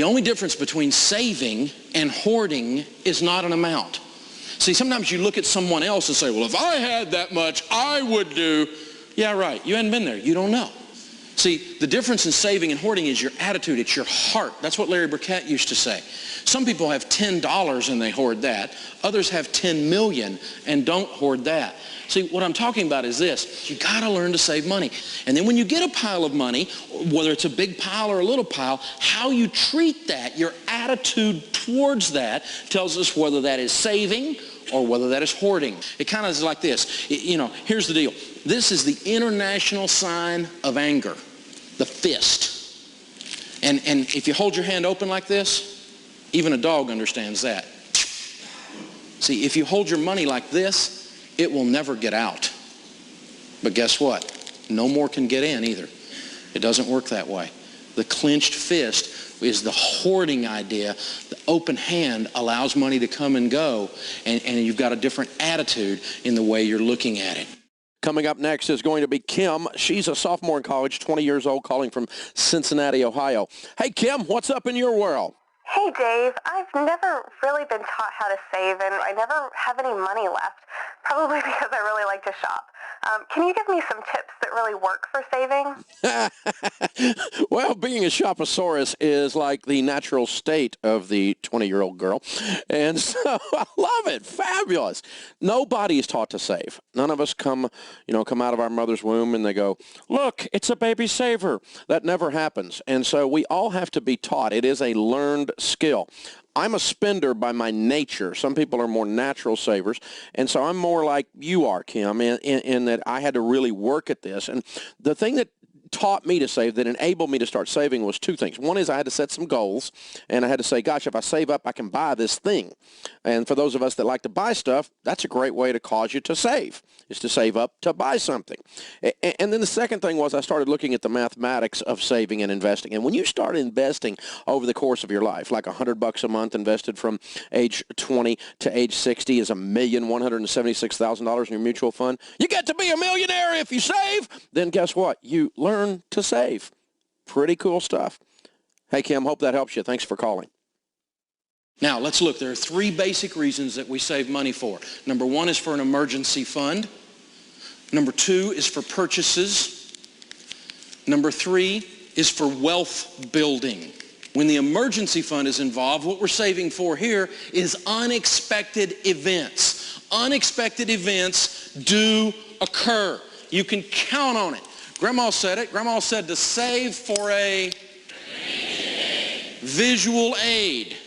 only difference between saving and hoarding is not an amount. See, sometimes you look at someone else and say, well, if I had that much, I would do. Yeah, right. You hadn't been there. You don't know. See, the difference in saving and hoarding is your attitude. It's your heart. That's what Larry Burkett used to say. Some people have $10 and they hoard that. Others have 10 million and don't hoard that. See, what I'm talking about is this. You got to learn to save money. And then when you get a pile of money, whether it's a big pile or a little pile, how you treat that, your attitude towards that tells us whether that is saving or whether that is hoarding. It kind of is like this. You know, here's the deal. This is the international sign of anger, the fist. And if you hold your hand open like this, even a dog understands that. See, if you hold your money like this, it will never get out. But guess what? No more can get in either. It doesn't work that way. The clenched fist is the hoarding idea. The open hand allows money to come and go, and you've got a different attitude in the way you're looking at it. Coming up next is going to be Kim. She's a sophomore in college, 20 years old, calling from Cincinnati, Ohio. Hey, Kim, what's up in your world? Hey, Dave. I've never really been taught how to save, and I never have any money left, probably because I really like to shop. Can you give me some tips that really work for saving? Well, being a shoposaurus is like the natural state of the 20-year-old girl, and so I love it. Fabulous. Nobody is taught to save. None of us come out of our mother's womb and they go, look, it's a baby saver. That never happens, and so we all have to be taught. It is a learned skill. I'm a spender by my nature. Some people are more natural savers, and so I'm more like you are, Kim, in that I had to really work at this. And the thing that taught me to save, that enabled me to start saving, was two things. One is I had to set some goals, and I had to say, gosh, if I save up, I can buy this thing. And for those of us that like to buy stuff, that's a great way to cause you to save, is to save up to buy something. And then the second thing was I started looking at the mathematics of saving and investing. And when you start investing over the course of your life, like $100 a month invested from age 20 to age 60 is $1,176,000 in your mutual fund. You get to be a millionaire if you save. Then guess what? You learn to save. Pretty cool stuff. Hey, Kim, hope that helps you. Thanks for calling. Now, let's look. There are three basic reasons that we save money for. Number one is for an emergency fund. Number two is for purchases. Number three is for wealth building. When the emergency fund is involved, what we're saving for here is unexpected events. Unexpected events do occur. You can count on it. Grandma said it. Grandma said to save for a visual aid.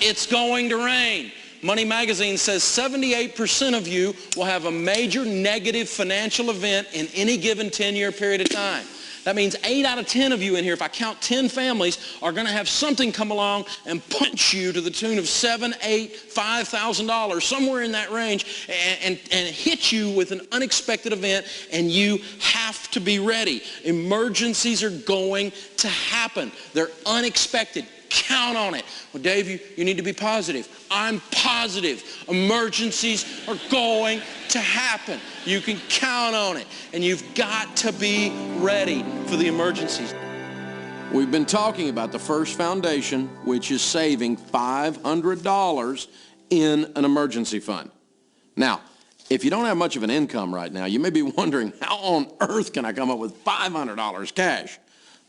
It's going to rain. Money Magazine says 78% of you will have a major negative financial event in any given 10-year period of time. That means 8 out of 10 of you in here, if I count 10 families, are going to have something come along and punch you to the tune of $7,000, $8,000, $5,000, somewhere in that range, and hit you with an unexpected event, and you have to be ready. Emergencies are going to happen. They're unexpected. Count on it. Well, Dave, you need to be positive. I'm positive. Emergencies are going to happen. You can count on it. And you've got to be ready for the emergencies. We've been talking about the first foundation, which is saving $500 in an emergency fund. Now, if you don't have much of an income right now, you may be wondering, how on earth can I come up with $500 cash?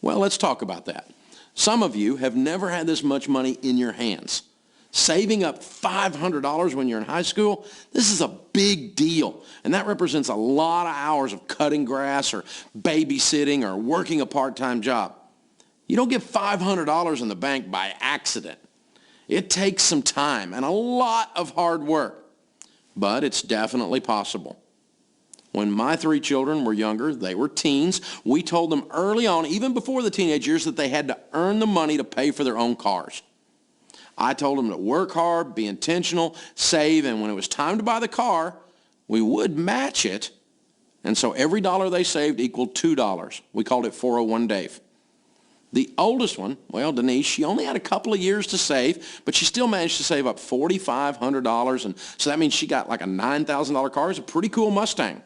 Well, let's talk about that. Some of you have never had this much money in your hands. Saving up $500 when you're in high school, this is a big deal. And that represents a lot of hours of cutting grass or babysitting or working a part-time job. You don't get $500 in the bank by accident. It takes some time and a lot of hard work, but it's definitely possible. When my 3 children were younger, they were teens, we told them early on, even before the teenage years, that they had to earn the money to pay for their own cars. I told them to work hard, be intentional, save, and when it was time to buy the car, we would match it. And so every dollar they saved equaled $2. We called it 401 Dave. The oldest one, well, Denise, she only had a couple of years to save, but she still managed to save up $4,500. And so that means she got like a $9,000 car. It's a pretty cool Mustang.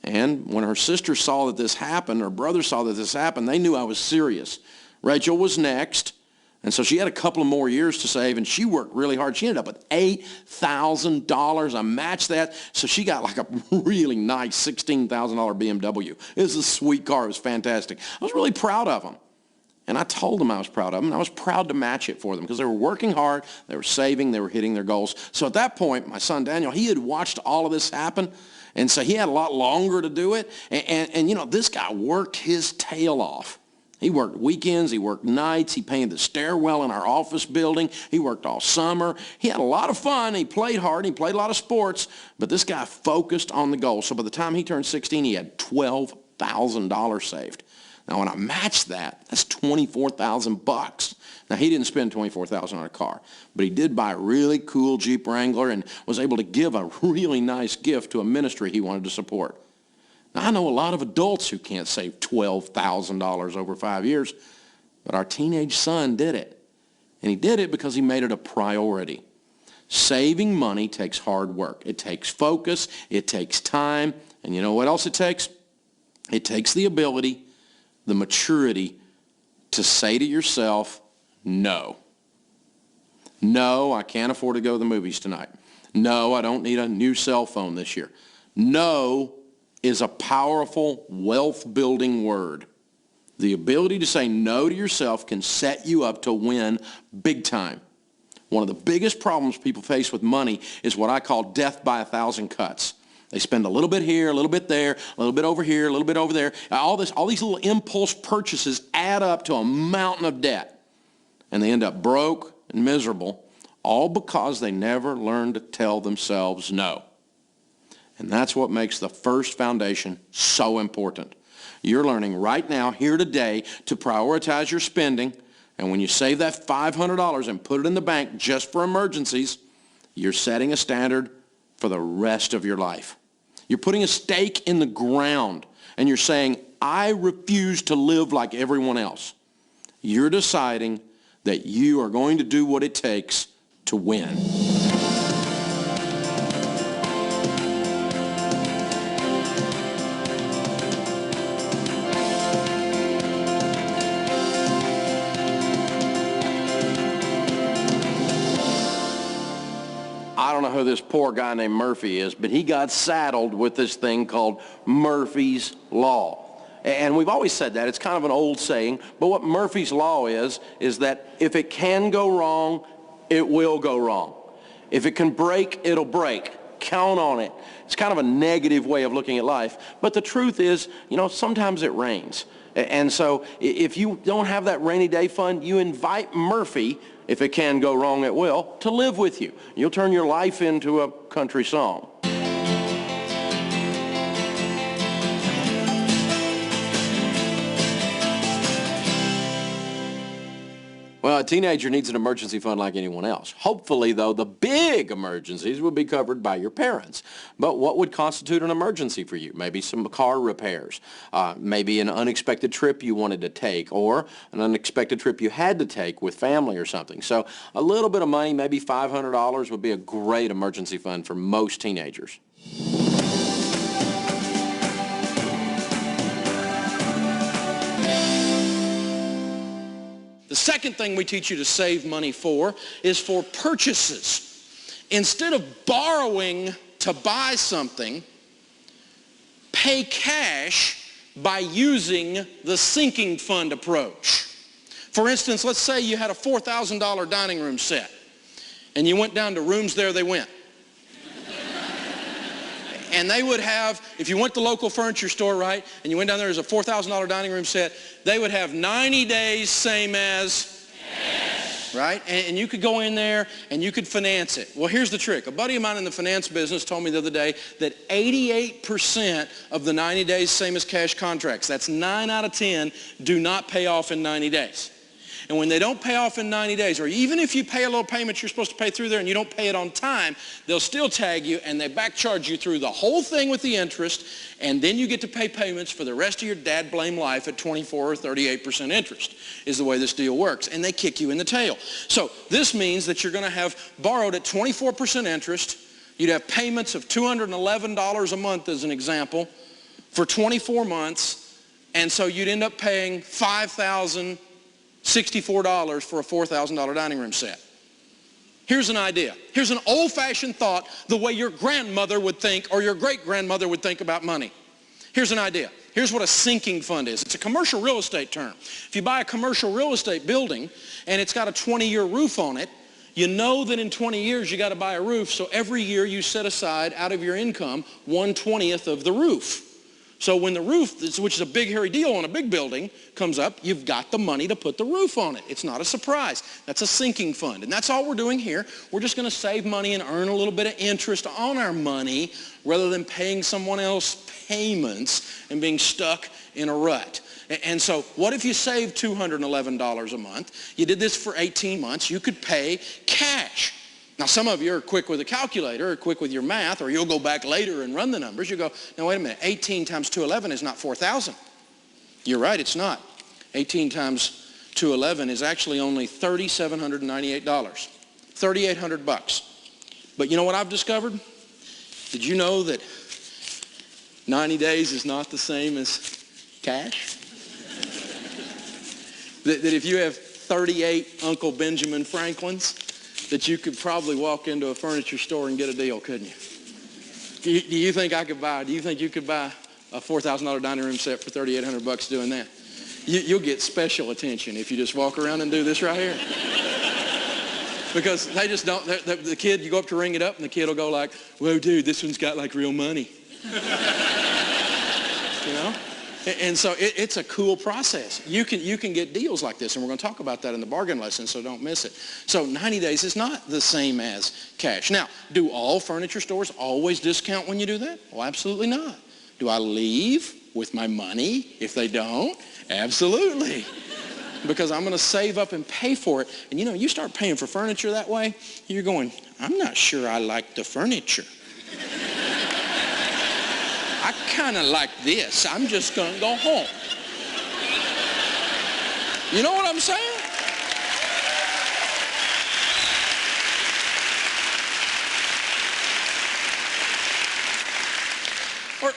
And when her sister saw that this happened, her brother saw that this happened, they knew I was serious. Rachel was next. And so she had a couple of more years to save, and she worked really hard. She ended up with $8,000. I matched that, so she got like a really nice $16,000 BMW. It was a sweet car. It was fantastic. I was really proud of them. And I told them I was proud of them, and I was proud to match it for them because they were working hard, they were saving, they were hitting their goals. So at that point, my son Daniel, he had watched all of this happen, and so he had a lot longer to do it. And you know, this guy worked his tail off. He worked weekends, he worked nights, he painted the stairwell in our office building, he worked all summer. He had a lot of fun, he played hard, he played a lot of sports, but this guy focused on the goal. So by the time he turned 16, he had $12,000 saved. Now when I matched that, that's $24,000. Now he didn't spend $24,000 on a car, but he did buy a really cool Jeep Wrangler and was able to give a really nice gift to a ministry he wanted to support. Now, I know a lot of adults who can't save $12,000 over 5 years, but our teenage son did it. And he did it because he made it a priority. Saving money takes hard work. It takes focus. It takes time. And you know what else it takes? It takes the ability, the maturity to say to yourself, no. No, I can't afford to go to the movies tonight. No, I don't need a new cell phone this year. No is a powerful wealth-building word. The ability to say no to yourself can set you up to win big time. One of the biggest problems people face with money is what I call death by 1,000 cuts. They spend a little bit here, a little bit there, a little bit over here, a little bit over there. All these little impulse purchases add up to a mountain of debt. And they end up broke and miserable, all because they never learned to tell themselves no. And that's what makes the first foundation so important. You're learning right now, here today, to prioritize your spending. And when you save that $500 and put it in the bank just for emergencies, you're setting a standard for the rest of your life. You're putting a stake in the ground, and you're saying, I refuse to live like everyone else. You're deciding that you are going to do what it takes to win. I don't know who this poor guy named Murphy is, but he got saddled with this thing called Murphy's Law. And we've always said that. It's kind of an old saying. But what Murphy's Law is that if it can go wrong, it will go wrong. If it can break, it'll break. Count on it. It's kind of a negative way of looking at life. But the truth is, you know, sometimes it rains. And so if you don't have that rainy day fund, you invite Murphy, if it can go wrong, it will, to live with you. You'll turn your life into a country song. Well, a teenager needs an emergency fund like anyone else. Hopefully, though, the big emergencies would be covered by your parents. But what would constitute an emergency for you? Maybe some car repairs, maybe an unexpected trip you wanted to take, or an unexpected trip you had to take with family or something. So a little bit of money, maybe $500, would be a great emergency fund for most teenagers. The second thing we teach you to save money for is for purchases. Instead of borrowing to buy something, pay cash by using the sinking fund approach. For instance, let's say you had a $4,000 dining room set, and you went down to Rooms There They Went. And they would have, if you went to the local furniture store, right, and you went down there, there's a $4,000 dining room set, they would have 90 days, same as, right? And you could go in there and you could finance it. Well, here's the trick. A buddy of mine in the finance business told me the other day that 88% of the 90 days, same as cash contracts, that's 9 out of 10, do not pay off in 90 days. And when they don't pay off in 90 days, or even if you pay a little payment you're supposed to pay through there and you don't pay it on time, they'll still tag you and they back charge you through the whole thing with the interest, and then you get to pay payments for the rest of your dad blame life at 24 or 38% interest is the way this deal works, and they kick you in the tail. So this means that you're going to have borrowed at 24% interest. You'd have payments of $211 a month as an example for 24 months, and so you'd end up paying $5,000 $64 for a $4,000 dining room set. Here's an idea. Here's an old-fashioned thought, the way your grandmother would think or your great-grandmother would think about money. Here's an idea. Here's what a sinking fund is. It's a commercial real estate term. If you buy a commercial real estate building and it's got a 20-year roof on it, you know that in 20 years you got to buy a roof, so every year you set aside out of your income 1/20th of the roof. So when the roof, which is a big hairy deal on a big building, comes up, you've got the money to put the roof on it. It's not a surprise. That's a sinking fund. And that's all we're doing here. We're just going to save money and earn a little bit of interest on our money rather than paying someone else payments and being stuck in a rut. And so what if you saved $211 a month? You did this for 18 months. You could pay cash. Now, some of you are quick with a calculator or quick with your math, or you'll go back later and run the numbers. You go, now, wait a minute, 18 times 211 is not 4,000. You're right, it's not. 18 times 211 is actually only $3,798, $3,800. But you know what I've discovered? Did you know that 90 days is not the same as cash? that if you have 38 Uncle Benjamin Franklins, that you could probably walk into a furniture store and get a deal, couldn't you? Do you think you could buy a $4,000 dining room set for $3,800 doing that? You'll get special attention if you just walk around and do this right here. Because they just don't, the kid, you go up to ring it up and the kid will go like, whoa, dude, this one's got like real money. You know? And so it's a cool process. You can get deals like this, and we're going to talk about that in the bargain lesson, so don't miss it. So 90 days is not the same as cash. Now, do all furniture stores always discount when you do that? Well, absolutely not. Do I leave with my money if they don't? Absolutely. Because I'm going to save up and pay for it. And you know, you start paying for furniture that way, you're going, I'm not sure I like the furniture. I kind of like this. I'm just going to go home. You know what I'm saying?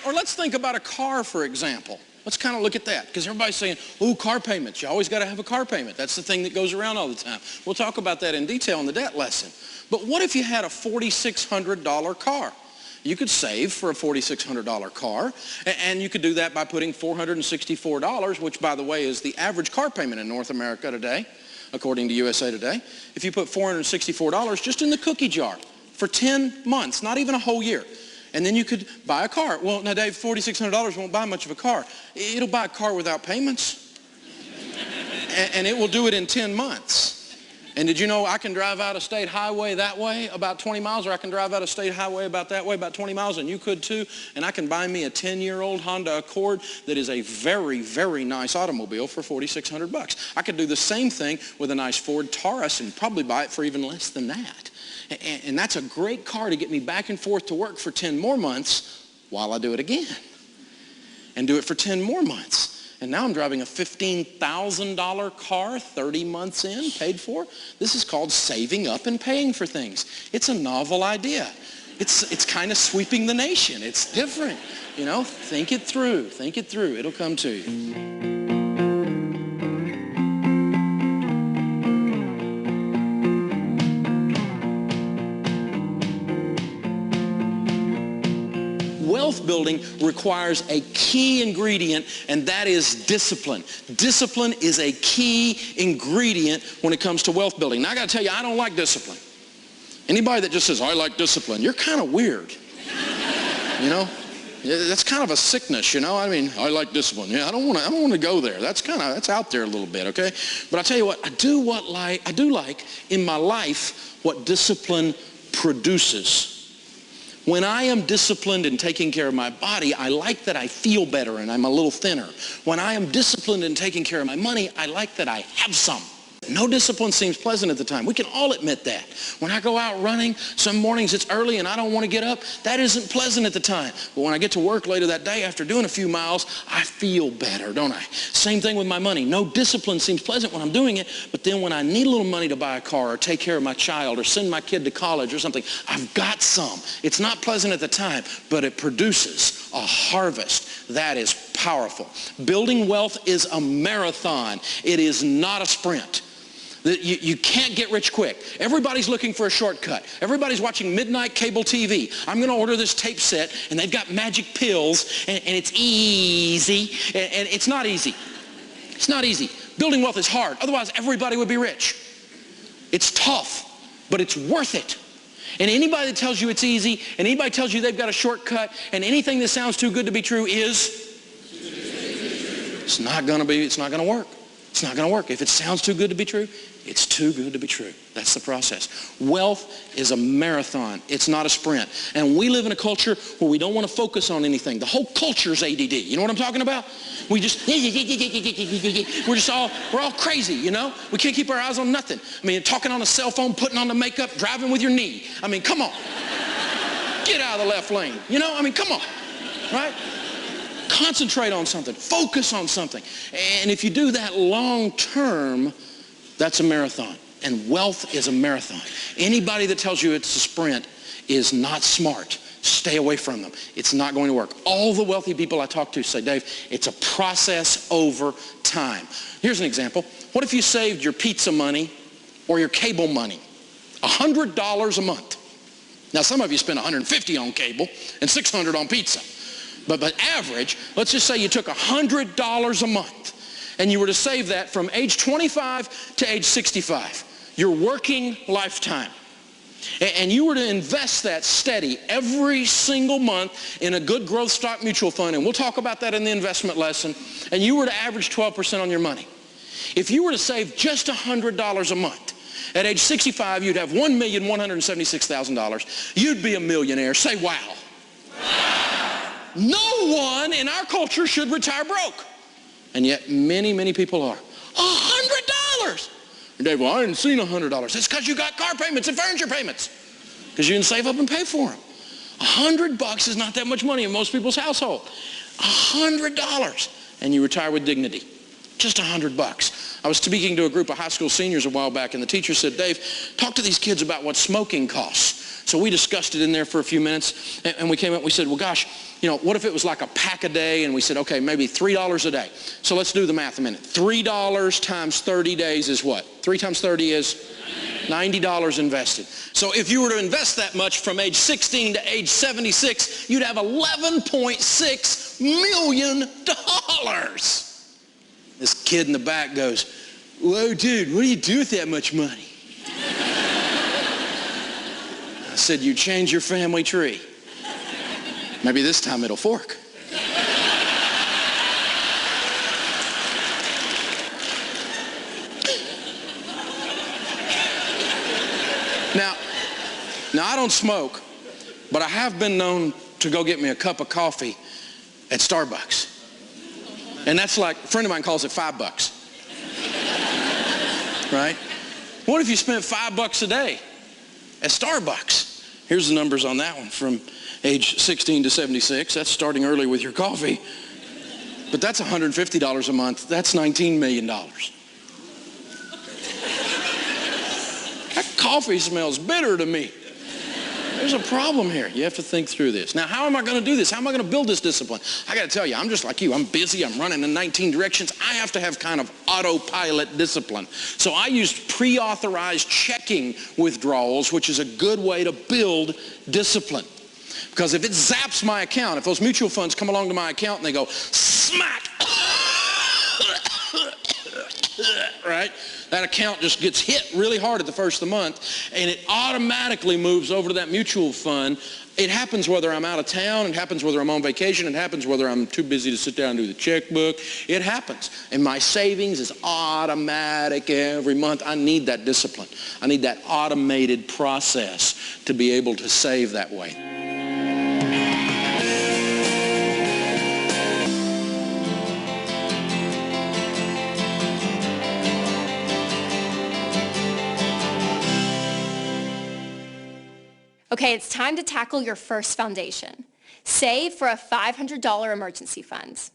Or let's think about a car, for example. Let's kind of look at that, because everybody's saying, oh, car payments. You always got to have a car payment. That's the thing that goes around all the time. We'll talk about that in detail in the debt lesson. But what if you had a $4,600 car? You could save for a $4,600 car, and you could do that by putting $464, which, by the way, is the average car payment in North America today, according to USA Today. If you put $464 just in the cookie jar for 10 months, not even a whole year, and then you could buy a car. Well, now, Dave, $4,600 won't buy much of a car. It'll buy a car without payments, and it will do it in 10 months. And did you know I can drive out a state highway that way about 20 miles, or I can drive out a state highway about that way about 20 miles, and you could too, and I can buy me a 10-year-old Honda Accord that is a very, very nice automobile for $4,600. I could do the same thing with a nice Ford Taurus and probably buy it for even less than that. And that's a great car to get me back and forth to work for 10 more months while I do it again. And do it for 10 more months. And now I'm driving a $15,000 car 30 months in, paid for. This is called saving up and paying for things. It's a novel idea. It's kind of sweeping the nation. It's different. You know, think it through. Think it through. It'll come to you. Wealth building requires a key ingredient, and that is discipline. Discipline is a key ingredient when it comes to wealth building. Now, I got to tell you, I don't like discipline. Anybody that just says, I like discipline, you're kind of weird. You know? That's kind of a sickness, you know? I mean, I like discipline. Yeah, I don't want to go there. That's out there a little bit, okay? But I tell you what, I do like in my life what discipline produces. When I am disciplined in taking care of my body, I like that I feel better and I'm a little thinner. When I am disciplined in taking care of my money, I like that I have some. No discipline seems pleasant at the time. We can all admit that. When I go out running, some mornings it's early and I don't want to get up, that isn't pleasant at the time. But when I get to work later that day after doing a few miles, I feel better, don't I? Same thing with my money. No discipline seems pleasant when I'm doing it, but then when I need a little money to buy a car or take care of my child or send my kid to college or something, I've got some. It's not pleasant at the time, but it produces a harvest that is powerful. Building wealth is a marathon. It is not a sprint. You can't get rich quick. Everybody's looking for a shortcut. Everybody's watching midnight cable TV. I'm going to order this tape set, and they've got magic pills, and it's easy, and it's not easy. It's not easy. Building wealth is hard. Otherwise, everybody would be rich. It's tough, but it's worth it. And anybody that tells you it's easy, and anybody tells you they've got a shortcut, and anything that sounds too good to be true it's not going to work. It's not going to work. If it sounds too good to be true, it's too good to be true. That's the process. Wealth is a marathon. It's not a sprint. And we live in a culture where we don't want to focus on anything. The whole culture's ADD. You know what I'm talking about? We're all crazy, you know? We can't keep our eyes on nothing. I mean, talking on a cell phone, putting on the makeup, driving with your knee. I mean, come on. Get out of the left lane. You know, I mean, come on, right? Concentrate on something. Focus on something. And if you do that long term, that's a marathon. And wealth is a marathon. Anybody that tells you it's a sprint is not smart. Stay away from them. It's not going to work. All the wealthy people I talk to say, Dave, it's a process over time. Here's an example. What if you saved your pizza money or your cable money? $100 a month. Now, some of you spend $150 on cable and $600 on pizza. But average, let's just say you took $100 a month and you were to save that from age 25 to age 65, your working lifetime. And you were to invest that steady every single month in a good growth stock mutual fund, and we'll talk about that in the investment lesson, and you were to average 12% on your money. If you were to save just $100 a month, at age 65, you'd have $1,176,000. You'd be a millionaire. Say wow. No one in our culture should retire broke. And yet many, many people are. $100! And Dave, well, I hadn't seen $100. It's because you got car payments and furniture payments. Because you didn't save up and pay for them. $100 is not that much money in most people's household. $100. And you retire with dignity. Just $100. I was speaking to a group of high school seniors a while back, and the teacher said, Dave, talk to these kids about what smoking costs. So we discussed it in there for a few minutes, and we came up and we said, well, gosh, you know, what if it was like a pack a day? And we said, okay, maybe $3 a day. So let's do the math a minute. $3 times 30 days is what? 3 times 30 is $90 invested. So if you were to invest that much from age 16 to age 76, you'd have $11.6 million. This kid in the back goes, whoa, dude, what do you do with that much money? I said, you change your family tree. Maybe this time it'll fork. Now I don't smoke, but I have been known to go get me a cup of coffee at Starbucks. And that's like, a friend of mine calls it $5. Right? What if you spent $5 a day at Starbucks? Here's the numbers on that one from age 16 to 76. That's starting early with your coffee. But that's $150 a month. That's $19 million. That coffee smells bitter to me. There's a problem here. You have to think through this. Now, how am I going to do this? How am I going to build this discipline? I got to tell you, I'm just like you. I'm busy. I'm running in 19 directions. I have to have kind of autopilot discipline. So I use pre-authorized checking withdrawals, which is a good way to build discipline. Because if it zaps my account, if those mutual funds come along to my account and they go, smack, right? That account just gets hit really hard at the first of the month, and it automatically moves over to that mutual fund. It happens whether I'm out of town. It happens whether I'm on vacation. It happens whether I'm too busy to sit down and do the checkbook. It happens. And my savings is automatic every month. I need that discipline. I need that automated process to be able to save that way. Okay, it's time to tackle your first foundation. Save for a $500 emergency fund.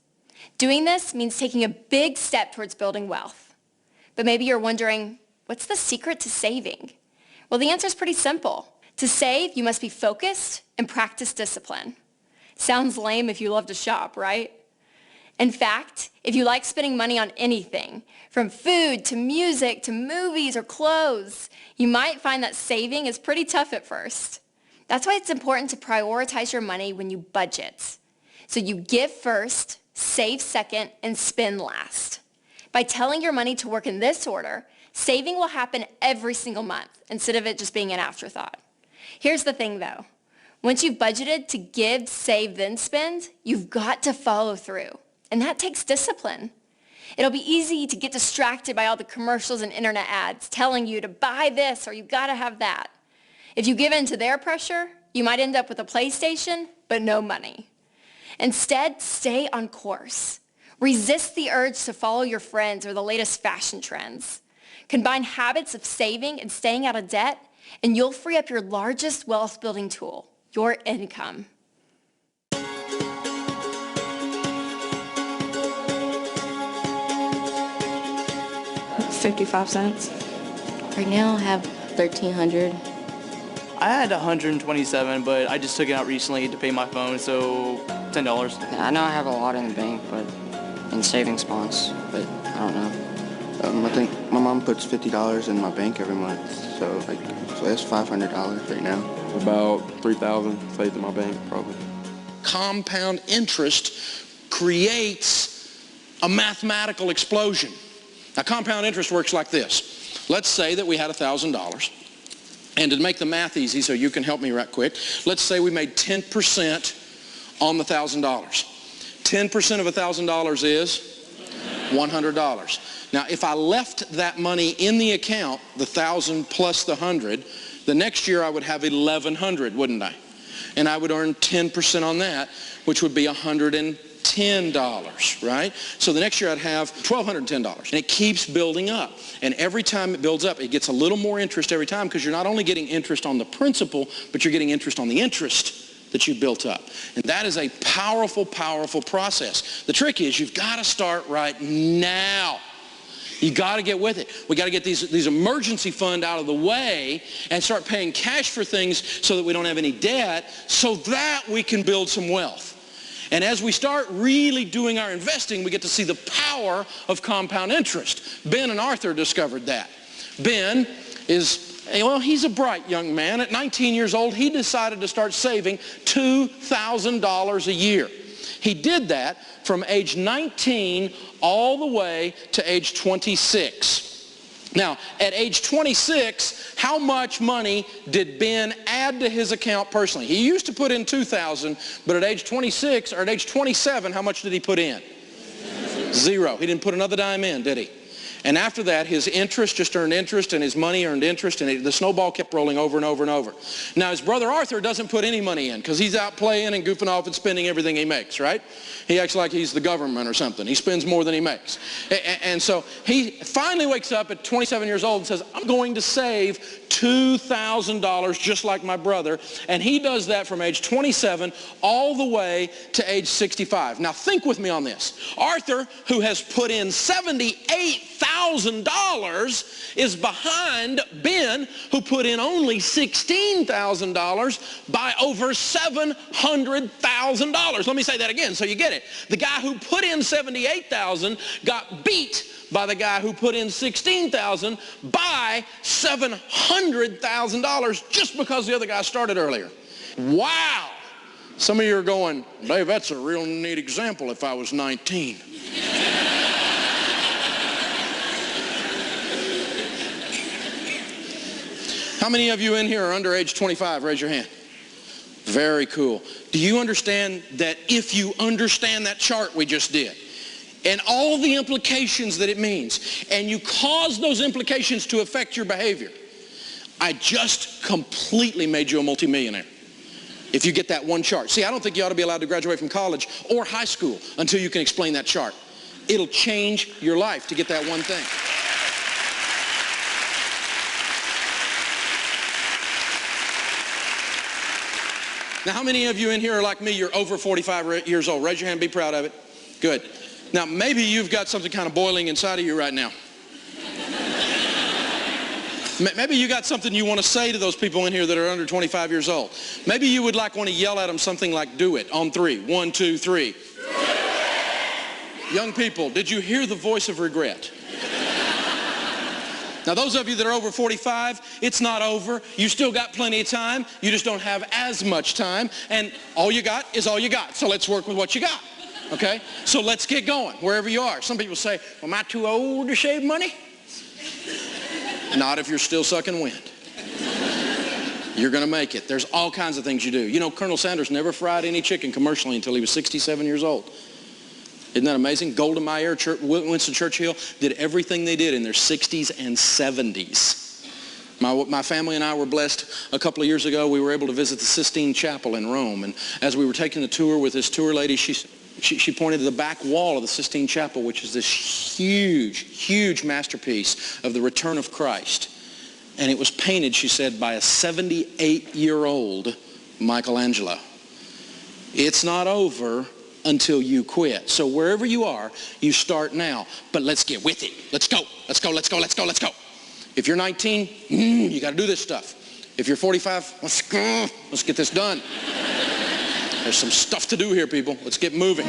Doing this means taking a big step towards building wealth. But maybe you're wondering, what's the secret to saving? Well, the answer is pretty simple. To save, you must be focused and practice discipline. Sounds lame if you love to shop, right? In fact, if you like spending money on anything, from food to music to movies or clothes, you might find that saving is pretty tough at first. That's why it's important to prioritize your money when you budget. So you give first, save second, and spend last. By telling your money to work in this order, saving will happen every single month instead of it just being an afterthought. Here's the thing though. Once you've budgeted to give, save, then spend, you've got to follow through. And that takes discipline. It'll be easy to get distracted by all the commercials and internet ads telling you to buy this or you gotta have that. If you give in to their pressure, you might end up with a PlayStation, but no money. Instead, stay on course. Resist the urge to follow your friends or the latest fashion trends. Combine habits of saving and staying out of debt, and you'll free up your largest wealth-building tool, your income. 55 cents. Right now I have $1,300. I had 127, but I just took it out recently to pay my phone, so $10. I know I have a lot in the bank, but in savings bonds, but I don't know. I think my mom puts $50 in my bank every month, so that's $500 right now. About $3,000 saved in my bank, probably. Compound interest creates a mathematical explosion. Now, compound interest works like this. Let's say that we had $1,000. And to make the math easy, so you can help me right quick, let's say we made 10% on the $1,000. 10% of $1,000 is $100. Now, if I left that money in the account, the 1,000 plus the 100, the next year I would have 1,100, wouldn't I? And I would earn 10% on that, which would be $110, right? So the next year I'd have $1,210, and it keeps building up. And every time it builds up, it gets a little more interest every time, because you're not only getting interest on the principal, but you're getting interest on the interest that you built up. And that is a powerful, powerful process. The trick is you've got to start right now. You got to get with it. We got to get these emergency fund out of the way and start paying cash for things so that we don't have any debt, so that we can build some wealth. And as we start really doing our investing, we get to see the power of compound interest. Ben and Arthur discovered that. Ben is, well, he's a bright young man. At 19 years old, he decided to start saving $2,000 a year. He did that from age 19 all the way to age 26. Now, at age 26, how much money did Ben add to his account personally? He used to put in $2,000, but at age 26 or at age 27, how much did he put in? Zero. He didn't put another dime in, did he? And after that, his interest just earned interest, and his money earned interest, and the snowball kept rolling over and over and over. Now, his brother Arthur doesn't put any money in because he's out playing and goofing off and spending everything he makes, right? He acts like he's the government or something. He spends more than he makes. And so he finally wakes up at 27 years old and says, I'm going to save $2,000 just like my brother. And he does that from age 27 all the way to age 65. Now, think with me on this. Arthur, who has put in $78,000, is behind Ben, who put in only $16,000 by over $700,000. Let me say that again so you get it. The guy who put in $78,000 got beat by the guy who put in $16,000 by $700,000 just because the other guy started earlier. Wow. Some of you are going, Dave, that's a real neat example if I was 19. How many of you in here are under age 25? Raise your hand. Very cool. Do you understand that if you understand that chart we just did and all the implications that it means, and you cause those implications to affect your behavior, I just completely made you a multimillionaire if you get that one chart. See, I don't think you ought to be allowed to graduate from college or high school until you can explain that chart. It'll change your life to get that one thing. Now, how many of you in here are like me? You're over 45 years old. Raise your hand, be proud of it. Good. Now, maybe you've got something kind of boiling inside of you right now. Maybe you got something you want to say to those people in here that are under 25 years old. Maybe you would want to yell at them something like, do it, on 3. 1, 2, 3. young people, did you hear the voice of regret? Now, those of you that are over 45, it's not over. You still got plenty of time. You just don't have as much time. And all you got is all you got. So let's work with what you got, okay? So let's get going, wherever you are. Some people say, well, am I too old to save money? Not if you're still sucking wind. You're going to make it. There's all kinds of things you do. You know, Colonel Sanders never fried any chicken commercially until he was 67 years old. Isn't that amazing? Golda Meir, Winston Churchill did everything they did in their 60s and 70s. My family and I were blessed a couple of years ago. We were able to visit the Sistine Chapel in Rome. And as we were taking the tour with this tour lady, she pointed to the back wall of the Sistine Chapel, which is this huge, huge masterpiece of the return of Christ. And it was painted, she said, by a 78-year-old Michelangelo. It's not over until you quit. So wherever you are, you start now. But let's get with it. Let's go. Let's go. Let's go. Let's go. Let's go. If you're 19, you got to do this stuff. If you're 45, let's go. Let's get this done. There's some stuff to do here, people. Let's get moving.